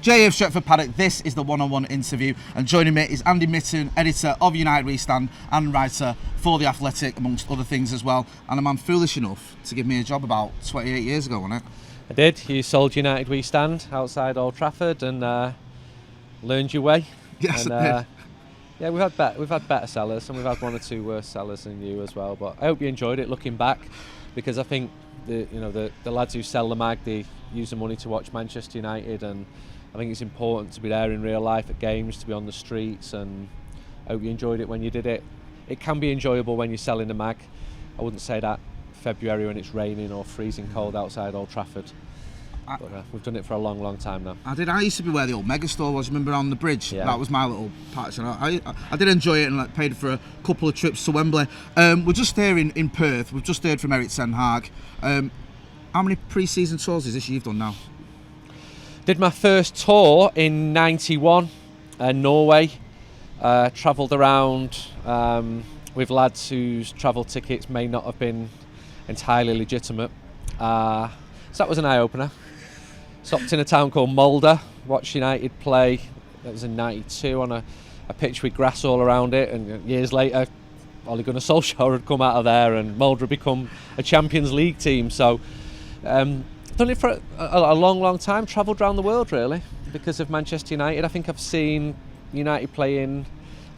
Jay of Stretford Paddock, this is the one-on-one interview, and joining me is Andy Mitten, editor of United We Stand and writer for The Athletic, amongst other things as well, and a man foolish enough to give me a job about 28 years ago, wasn't it? I did. You sold United We Stand outside Old Trafford and learned your way. Yes, and, I did. Yeah, we've had better sellers, and we've had one or two worse sellers than you as well. But I hope you enjoyed it looking back, because I think the lads who sell the mag, they use the money to watch Manchester United, and I think it's important to be there in real life at games, to be on the streets, and I hope you enjoyed it when you did it. It can be enjoyable when you're selling the mag. I wouldn't say that February when it's raining or freezing cold outside Old Trafford. But we've done it for a long, long time now. I used to be where the old megastore was, remember, on the bridge? Yeah. That was my little patch, and I did enjoy it, and paid for a couple of trips to Wembley. We're just here in Perth. We've just heard from Erik Ten Hag. How many pre-season tours is this you've done now? Did my first tour in '91, Norway. Travelled around with lads whose travel tickets may not have been entirely legitimate. So that was an eye-opener. Stopped in a town called Mulder, watched United play. That was in '92 on a pitch with grass all around it, and years later Ole Gunnar Solskjaer had come out of there and Mulder had become a Champions League team. So done it for a long, long time. Travelled around the world really because of Manchester United. I think I've seen United play in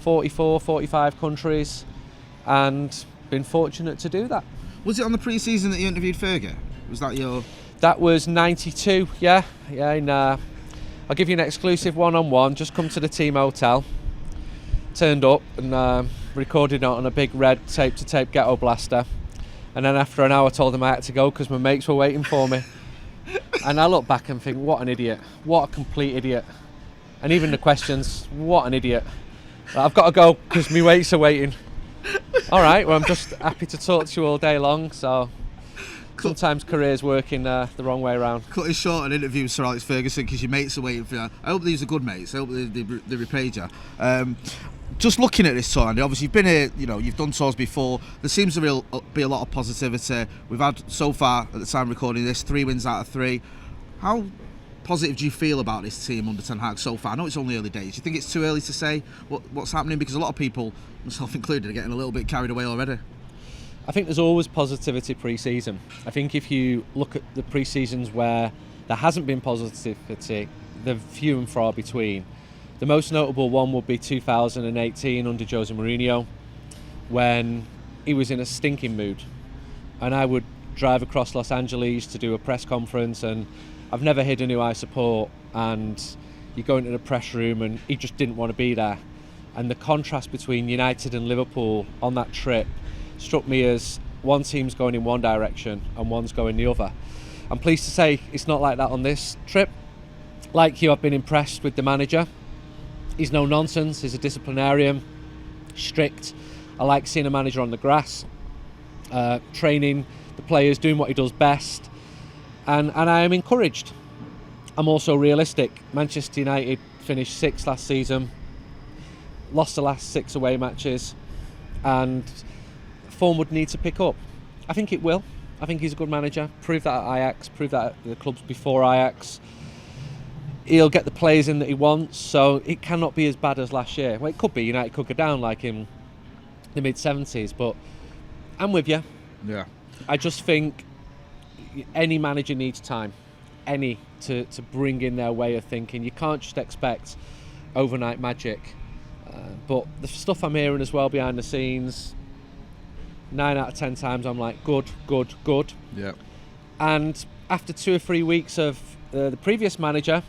44, 45 countries and been fortunate to do that. Was it on the pre-season that you interviewed Fergie? Was that your... That was '92, yeah. And, I'll give you an exclusive one-on-one. Just come to the team hotel, turned up and recorded it on a big red tape-to-tape ghetto blaster. And then after an hour, told them I had to go because my mates were waiting for me. And I look back and think, what an idiot! What a complete idiot! And even the questions, what an idiot! I've got to go because my mates are waiting. All right, well, I'm just happy to talk to you all day long. So. Sometimes careers work in the wrong way around. Cut it short an interview with Sir Alex Ferguson because your mates are waiting for you. I hope these are good mates. I hope they repaid you. Just looking at this tour, Andy, obviously you've been here, you've done tours before. There seems to be a lot of positivity. We've had, so far, at the time of recording this, 3 wins out of 3. How positive do you feel about this team under Ten Hag so far? I know it's only early days. Do you think it's too early to say what's happening? Because a lot of people, myself included, are getting a little bit carried away already. I think there's always positivity pre-season. I think if you look at the pre-seasons where there hasn't been positivity, they're few and far between. The most notable one would be 2018 under Jose Mourinho, when he was in a stinking mood. And I would drive across Los Angeles to do a press conference, and I've never hidden who I support, and you go into the press room and he just didn't want to be there. And the contrast between United and Liverpool on that trip struck me as one team's going in one direction and one's going the other. I'm pleased to say it's not like that on this trip. Like you, I've been impressed with the manager. He's no nonsense, he's a disciplinarian, strict. I like seeing a manager on the grass, training the players, doing what he does best, and I am encouraged. I'm also realistic. Manchester United finished 6th last season, lost the last 6 away matches, and form would need to pick up. I think it will. I think he's a good manager. Proved that at Ajax, proved that at the clubs before Ajax. He'll get the players in that he wants, so it cannot be as bad as last year. Well, it could be. United could go down like in the mid-70s, but I'm with you. Yeah. I just think any manager needs time, to bring in their way of thinking. You can't just expect overnight magic. But the stuff I'm hearing as well behind the scenes, 9 out of 10 times I'm like, good. Yeah. And after 2 or 3 weeks of the previous manager,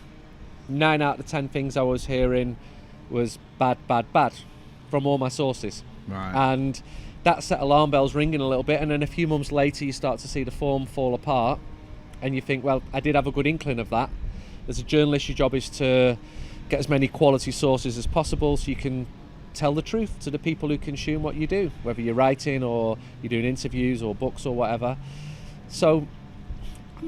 9 out of 10 things I was hearing was bad from all my sources. Right. And that set alarm bells ringing a little bit, and then a few months later you start to see the form fall apart and you think, well, I did have a good inkling of that. As a journalist, your job is to get as many quality sources as possible so you can tell the truth to the people who consume what you do, whether you're writing or you're doing interviews or books or whatever. So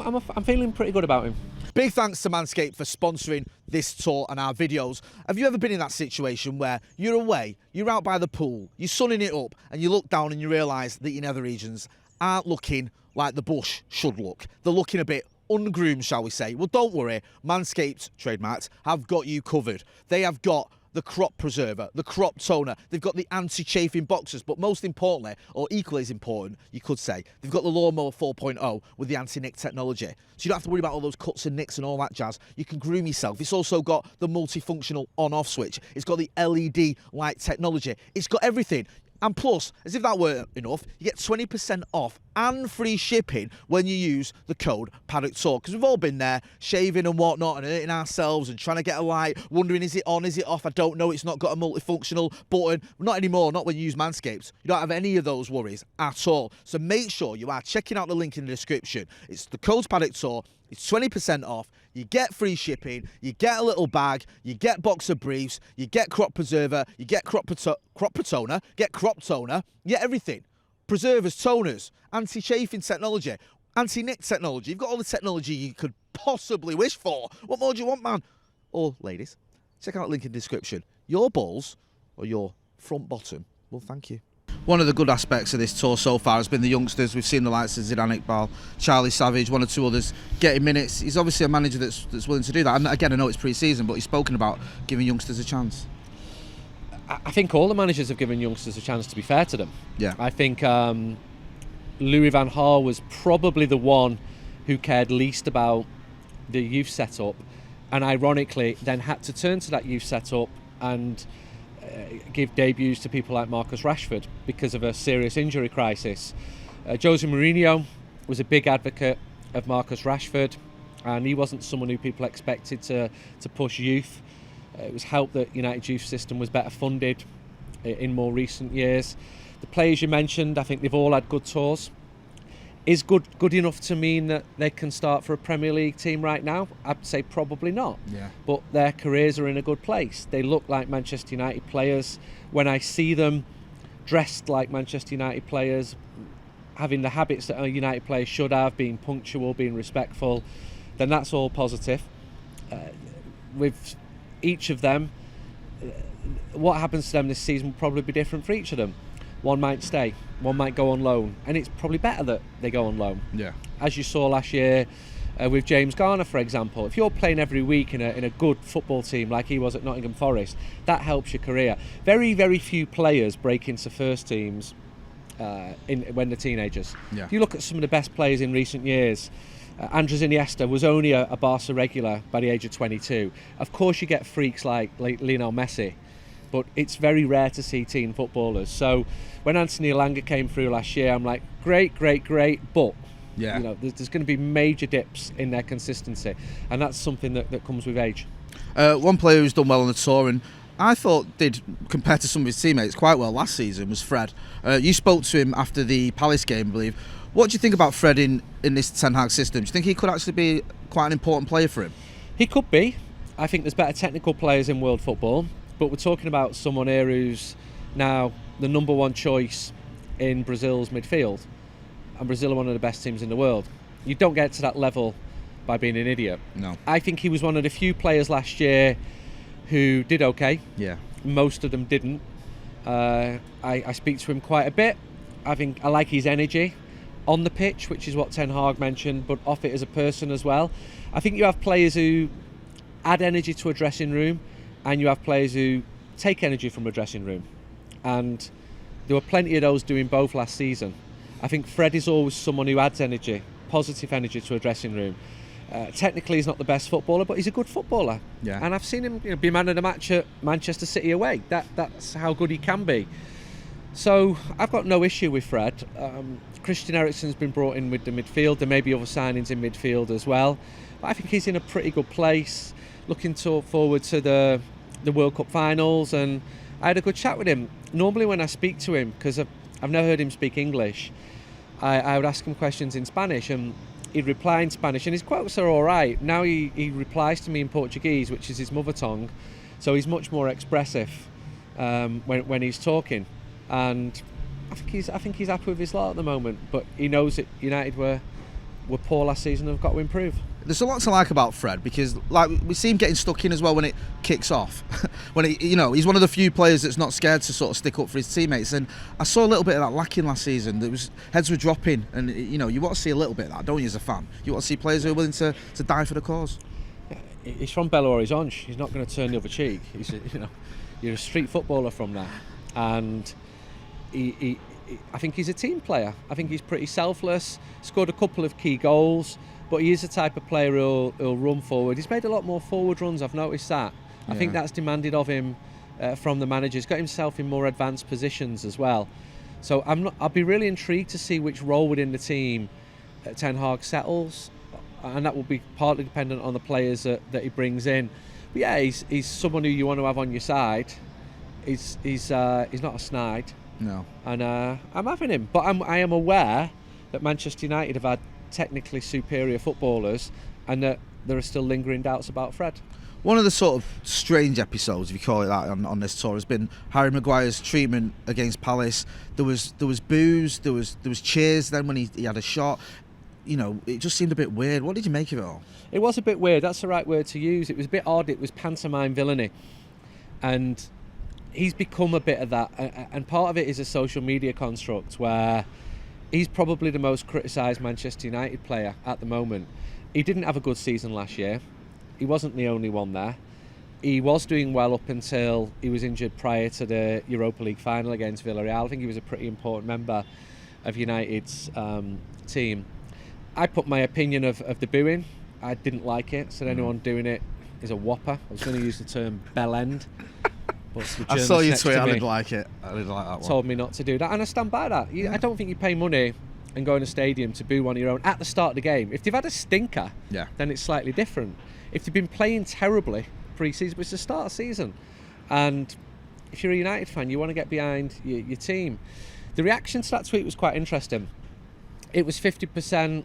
I'm feeling pretty good about him. Big thanks to Manscaped for sponsoring this tour and our videos. Have you ever been in that situation where you're away, you're out by the pool, you're sunning it up, and you look down and you realise that your nether regions aren't looking like the bush should look? They're looking a bit ungroomed, shall we say. Well, don't worry, Manscaped, trademarked, have got you covered. They have got the crop preserver, the crop toner, they've got the anti-chafing boxers, but most importantly, or equally as important, you could say, they've got the Lawnmower 4.0 with the anti-nick technology. So you don't have to worry about all those cuts and nicks and all that jazz. You can groom yourself. It's also got the multifunctional on-off switch. It's got the LED light technology. It's got everything. And plus, as if that weren't enough, you get 20% off and free shipping when you use the code Paddock Talk. Because we've all been there, shaving and whatnot, and hurting ourselves and trying to get a light, wondering, is it on, is it off? I don't know, it's not got a multifunctional button. Not anymore, not when you use Manscaped. You don't have any of those worries at all. So make sure you are checking out the link in the description. It's the code Paddock Talk. It's 20% off. You get free shipping. You get a little bag. You get boxer briefs. You get crop preserver. You get crop toner. Get crop toner. You get everything. Preservers, toners, anti-chafing technology, anti-nick technology. You've got all the technology you could possibly wish for. What more do you want, man? Or ladies, check out the link in the description. Your balls or your front bottom? Well, thank you. One of the good aspects of this tour so far has been the youngsters. We've seen the likes of Zidane Iqbal, Charlie Savage, one or two others getting minutes. He's obviously a manager that's willing to do that. And again, I know it's pre-season, but he's spoken about giving youngsters a chance. I think all the managers have given youngsters a chance, to be fair to them. Yeah. I think Louis van Gaal was probably the one who cared least about the youth setup, and ironically then had to turn to that youth setup and give debuts to people like Marcus Rashford because of a serious injury crisis. Jose Mourinho was a big advocate of Marcus Rashford, and he wasn't someone who people expected to push youth. It was helped that United's youth system was better funded in more recent years. The players you mentioned, I think they've all had good tours. Is good enough to mean that they can start for a Premier League team right now? I'd say probably not. Yeah. But their careers are in a good place. They look like Manchester United players. When I see them dressed like Manchester United players, having the habits that a United player should have, being punctual, being respectful, then that's all positive. With each of them, what happens to them this season will probably be different for each of them. One might stay, one might go on loan, and it's probably better that they go on loan. Yeah. As you saw last year with James Garner, for example, if you're playing every week in a good football team like he was at Nottingham Forest, that helps your career. Very, very few players break into first teams when they're teenagers. Yeah. If you look at some of the best players in recent years, Andres Iniesta was only a Barca regular by the age of 22. Of course you get freaks like Lionel Messi, but it's very rare to see teen footballers. So when Anthony Elanga came through last year, I'm like, great, but Yeah. you know, there's going to be major dips in their consistency, and that's something that comes with age. One player who's done well on the tour, and I thought did, compared to some of his teammates, quite well last season, was Fred. You spoke to him after the Palace game, I believe. What do you think about Fred in this Ten Hag system? Do you think he could actually be quite an important player for him? He could be. I think there's better technical players in world football, but we're talking about someone here who's now the number one choice in Brazil's midfield, and Brazil are one of the best teams in the world. You don't get to that level by being an idiot. No. I think he was one of the few players last year who did okay. Yeah. Most of them didn't. I speak to him quite a bit. I like his energy on the pitch, which is what Ten Hag mentioned, but off it as a person as well. I think you have players who add energy to a dressing room, and you have players who take energy from a dressing room. And there were plenty of those doing both last season. I think Fred is always someone who adds energy, positive energy to a dressing room. Technically he's not the best footballer, but he's a good footballer. Yeah. And I've seen him be man of the match at Manchester City away. That's how good he can be. So I've got no issue with Fred. Christian Eriksen's been brought in with the midfield. There may be other signings in midfield as well. But I think he's in a pretty good place. Looking forward to the World Cup finals, and I had a good chat with him. Normally when I speak to him, because I've never heard him speak English, I would ask him questions in Spanish, and he'd reply in Spanish, and his quotes are all right. Now he replies to me in Portuguese, which is his mother tongue, so he's much more expressive when he's talking, and I think he's happy with his lot at the moment. But he knows that United were poor last season and have got to improve. There's a lot to like about Fred because, like, we see him getting stuck in as well when it kicks off. When he's one of the few players that's not scared to sort of stick up for his teammates. And I saw a little bit of that lacking last season. Heads were dropping, and you want to see a little bit of that, don't you, as a fan? You want to see players who are willing to die for the cause. He's from Belo Horizonte. He's not going to turn the other cheek. You're a street footballer from there, and I think he's a team player. I think he's pretty selfless. Scored a couple of key goals. But he is the type of player who'll run forward. He's made a lot more forward runs, I've noticed that. I think that's demanded of him from the manager. He's got himself in more advanced positions as well. So I'll be really intrigued to see which role within the team Ten Hag settles. And that will be partly dependent on the players that he brings in. But yeah, he's someone who you want to have on your side. He's not a snide. No. And I'm having him. But I am aware that Manchester United have had technically superior footballers and that there are still lingering doubts about Fred. One of the sort of strange episodes, if you call it that, on this tour has been Harry Maguire's treatment against Palace. There was boos, there was cheers then when he had a shot. It just seemed a bit weird. What did you make of it all? It was a bit weird, that's the right word to use. It was a bit odd, it was pantomime villainy. And he's become a bit of that. And part of it is a social media construct where he's probably the most criticised Manchester United player at the moment. He didn't have a good season last year. He wasn't the only one there. He was doing well up until he was injured prior to the Europa League final against Villarreal. I think he was a pretty important member of United's team. I put my opinion of the booing. I didn't like it. Said anyone doing it is a whopper. I was going to use the term bell end. I saw you tweet. I didn't like it. I didn't like that one. Told me not to do that, and I stand by that. I don't think you pay money and go in a stadium to boo one of your own at the start of the game. If they've had a stinker, then it's slightly different. If they've been playing terribly pre-season, but it's the start of season, and if you're a United fan, you want to get behind your team. The reaction to that tweet was quite interesting. It was 50%,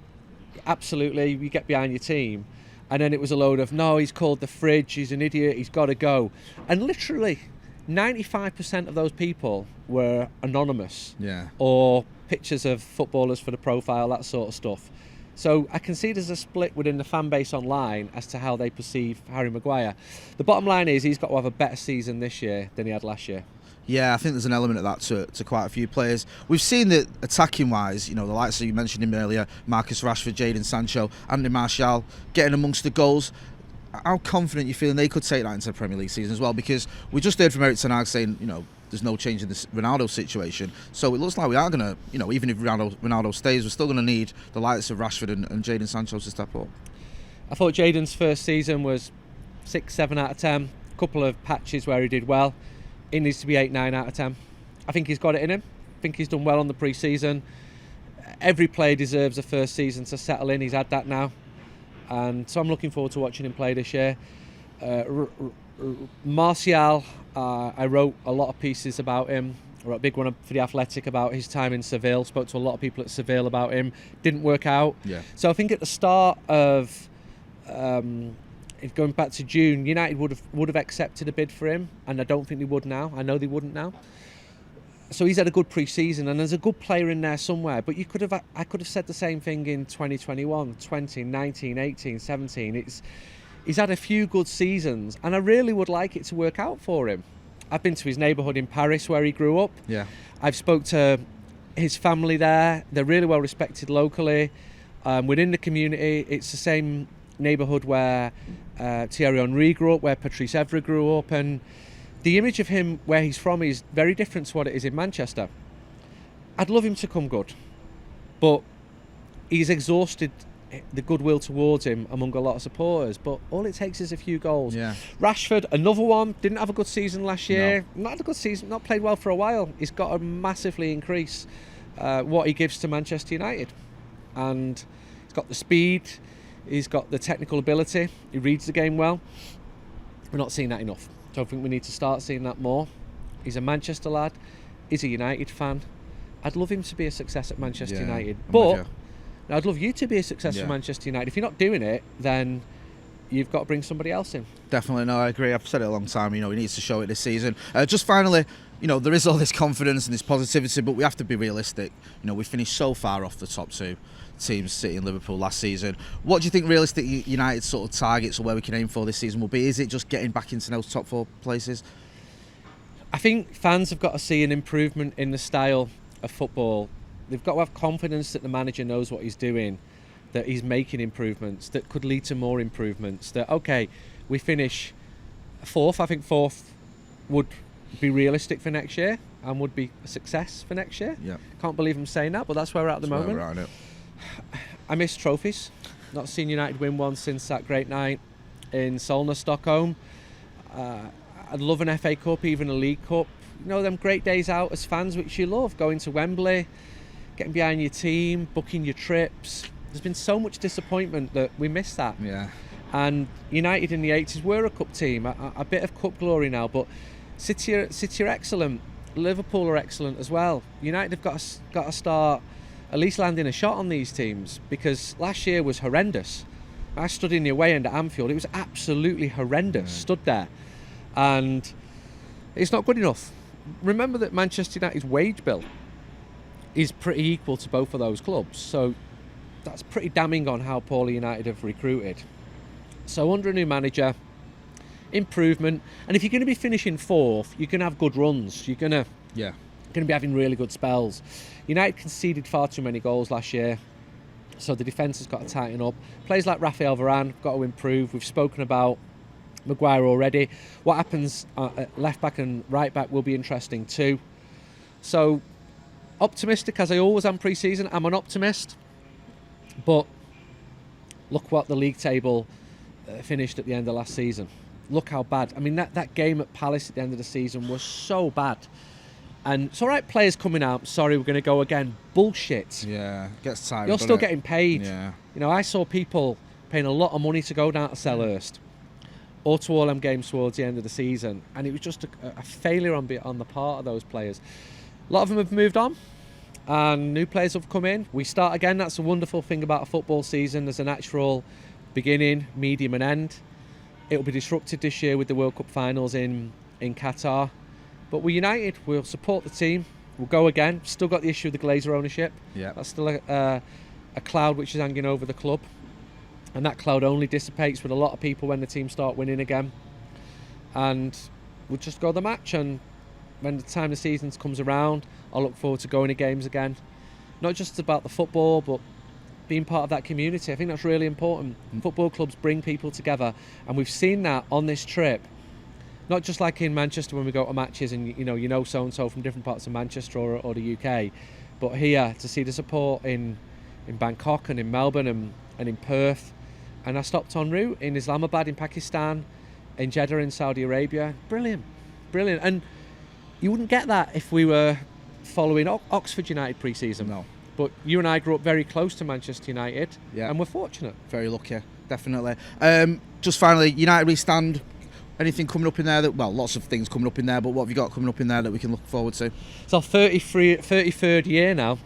absolutely, you get behind your team. And then it was a load of, no, he's called the fridge, he's an idiot, he's got to go. And literally, 95% of those people were anonymous. Yeah. Or pictures of footballers for the profile, that sort of stuff. So I can see there's a split within the fan base online as to how they perceive Harry Maguire. The bottom line is he's got to have a better season this year than he had last year. Yeah, I think there's an element of that to quite a few players. We've seen that attacking-wise, the likes of, you mentioned him earlier, Marcus Rashford, Jadon Sancho, Andy Martial, getting amongst the goals. How confident are you feeling they could take that into the Premier League season as well? Because we just heard from Erik Ten Hag saying, there's no change in this Ronaldo situation. So it looks like we are going to, even if Ronaldo stays, we're still going to need the likes of Rashford and Jadon Sancho to step up. I thought Jadon's first season was 6, 7 out of 10. A couple of patches where he did well. He needs to be 8, 9 out of 10. I think he's got it in him. I think he's done well on the pre-season. Every player deserves a first season to settle in. He's had that now. And so I'm looking forward to watching him play this year. Martial, I wrote a lot of pieces about him. I wrote a big one for The Athletic about his time in Seville. Spoke to a lot of people at Seville about him. Didn't work out. Yeah. So I think at the start of... going back to June, United would have accepted a bid for him, and I don't think they would now. I know they wouldn't now. So he's had a good pre-season, and there's a good player in there somewhere. But I could have said the same thing in 2021, 20, 19, 18, 17. He's had a few good seasons, and I really would like it to work out for him. I've been to his neighbourhood in Paris where he grew up. Yeah. I've spoke to his family there. They're really well respected locally. Within the community, it's the same neighbourhood where Thierry Henry grew up, where Patrice Evra grew up, and the image of him where he's from is very different to what it is in Manchester. I'd love him to come good, but he's exhausted the goodwill towards him among a lot of supporters, but all it takes is a few goals. Yeah. Rashford, another one, didn't have a good season last year. No. Not had a good season, not played well for a while. He's got to massively increase what he gives to Manchester United, and he's got the speed, he's got the technical ability, he reads the game well. We're not seeing that enough. So I think we need to start seeing that more. He's a Manchester lad, he's a United fan. I'd love him to be a success at Manchester United, but I'd love you to be a success for Manchester United. If you're not doing it, then you've got to bring somebody else in. Definitely, no, I agree. I've said it a long time. He needs to show it this season. Just finally, there is all this confidence and this positivity, but we have to be realistic. We finished so far off the top two teams, City and Liverpool, last season. What do you think realistic United's sort of targets or where we can aim for this season will be? Is it just getting back into those top 4 places? I think fans have got to see an improvement in the style of football. They've got to have confidence that the manager knows what he's doing, that he's making improvements, that could lead to more improvements. That, okay, we finish 4th. I think 4th would be realistic for next year and would be a success for next year. Yeah. Can't believe I'm saying that, but that's where we're at the moment. We're at it. I miss trophies. Not seen United win one since that great night in Solna, Stockholm. I'd love an FA Cup, even a League Cup. Them great days out as fans, which you love. Going to Wembley, getting behind your team, booking your trips. There's been so much disappointment that we miss that. Yeah. And United in the 80s were a cup team, a bit of cup glory now, but City are excellent. Liverpool are excellent as well. United have got to start at least landing a shot on these teams, because last year was horrendous. I stood in the away end at Anfield. It was absolutely horrendous. Stood there, and it's not good enough. Remember that Manchester United's wage bill is pretty equal to both of those clubs, so that's pretty damning on how poorly United have recruited. So under a new manager, improvement, and if you're going to be finishing 4th, you're going to have good runs. You're going to be having really good spells. United conceded far too many goals last year, so the defence has got to tighten up. Players like Rafael Varane got to improve. We've spoken about Maguire already. What happens at left back and right back will be interesting too. So optimistic as I always am pre-season. I'm an optimist, but look what the league table finished at the end of last season. Look how bad. I mean, that game at Palace at the end of the season was so bad. And it's all right, players coming out, sorry, we're going to go again. Bullshit. Yeah, gets tired. You're still getting paid. Yeah. I saw people paying a lot of money to go down to Selhurst or to all them games towards the end of the season, and it was just a failure on the part of those players. A lot of them have moved on, and new players have come in. We start again. That's a wonderful thing about a football season. There's a natural beginning, medium, and end. It'll be disrupted this year with the World Cup finals in Qatar. But we're United. We'll support the team. We'll go again. Still got the issue of the Glazer ownership. Yeah. That's still a cloud which is hanging over the club. And that cloud only dissipates with a lot of people when the team start winning again. And we'll just go the match. And when the time the season comes around, I'll look forward to going to games again. Not just about the football, but being part of that community. I think that's really important. Football clubs bring people together. And we've seen that on this trip. Not just like in Manchester when we go to matches and you know so-and-so from different parts of Manchester or the UK, but here to see the support in Bangkok and in Melbourne and in Perth. And I stopped en route in Islamabad in Pakistan, in Jeddah in Saudi Arabia. Brilliant. And you wouldn't get that if we were following Oxford United pre-season. No. But you and I grew up very close to Manchester United, and we're fortunate. Very lucky, definitely. Just finally, United re-stand. Anything coming up in there lots of things coming up in there, but what have you got coming up in there that we can look forward to? It's our 33rd year now.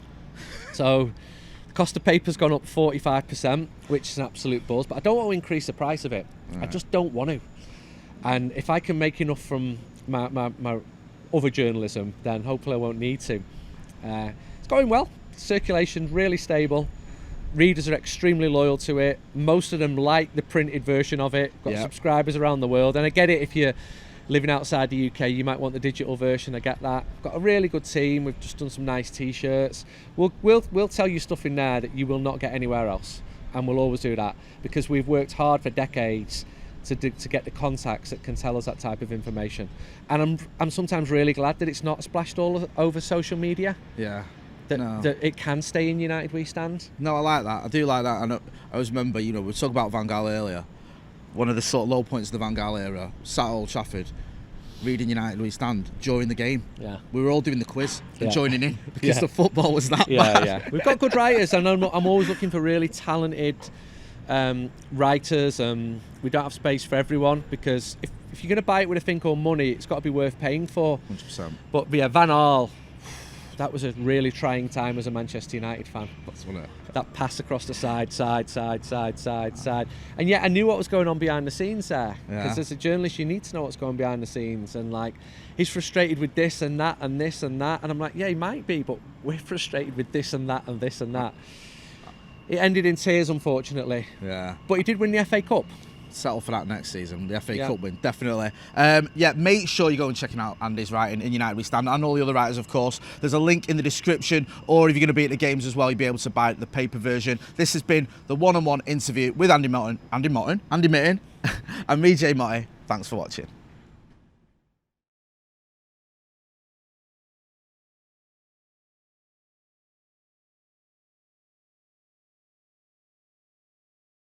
So the cost of paper's gone up 45%, which is an absolute buzz, but I don't want to increase the price of it. Right. I just don't want to. And if I can make enough from my other journalism, then hopefully I won't need to. It's going well. Circulation's really stable. Readers are extremely loyal to it. Most of them like the printed version of it. Got subscribers around the world, and I get it. If you're living outside the UK, you might want the digital version. I get that. Got a really good team. We've just done some nice T-shirts. We'll tell you stuff in there that you will not get anywhere else, and we'll always do that because we've worked hard for decades to get the contacts that can tell us that type of information. And I'm sometimes really glad that it's not splashed all over social media. Yeah. That it can stay in United We Stand. No, I like that. I do like that. And I always remember, we were talking about Van Gaal earlier. One of the sort of low points of the Van Gaal era, sat at Old Trafford, reading United We Stand during the game. Yeah. We were all doing the quiz and joining in because the football was that bad. Yeah. We've got good writers, and I'm always looking for really talented writers. We don't have space for everyone because if you're going to buy it with a thing called money, it's got to be worth paying for. 100%. But Van Gaal, that was a really trying time as a Manchester United fan. That's what it. That pass across the side, and yet I knew what was going on behind the scenes there. Because as a journalist, you need to know what's going on behind the scenes. And like, he's frustrated with this and that and this and that, and I'm like, yeah, he might be, but we're frustrated with this and that and this and that. It ended in tears, unfortunately. Yeah. But he did win the FA Cup. Settle for that next season, the FA Yeah. Cup win, definitely. Make sure you go and check out Andy's writing in United We Stand, and all the other writers, of course. There's a link in the description, or if you're going to be at the games as well, you'll be able to buy the paper version. This has been the one-on-one interview with Andy Mitten, and me, Jay Motty. Thanks for watching.